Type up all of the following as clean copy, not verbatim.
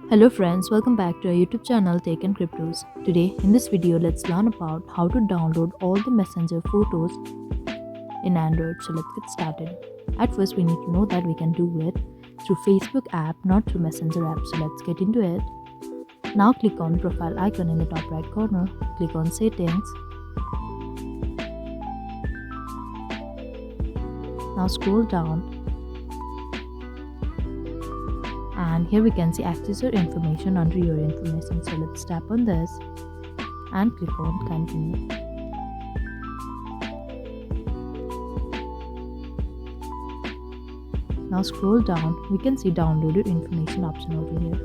Hello friends, welcome back to our YouTube channel Tech and Cryptos. Today in this video let's learn about how to download all the messenger photos in Android. So let's get started. At first we need to know that we can do it through Facebook app, not through Messenger app. So let's get into it. Now click on profile icon in the top right corner. Click on settings. Now scroll down. And here we can see access your information under your information. So let's tap on this and click on continue. Now scroll down, we can see downloaded information option over here.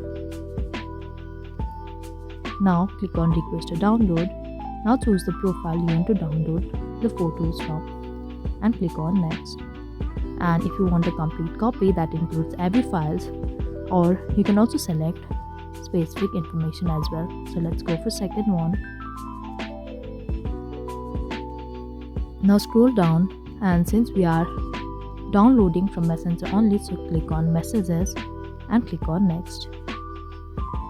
Now click on request to download. Now choose the profile you want to download the photos from and click on next. And if you want a complete copy that includes every files, or you can also select specific information as well. So let's go for second one. Now scroll down, and since we are downloading from Messenger only, so click on messages and click on next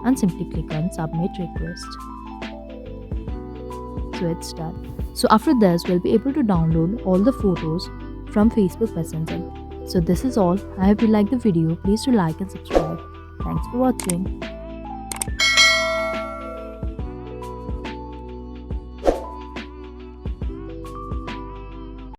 and simply click on submit request. So it's done. So after this we'll be able to download all the photos from Facebook Messenger. So this is all. I hope you liked the video. Please do like and subscribe. Thanks for watching.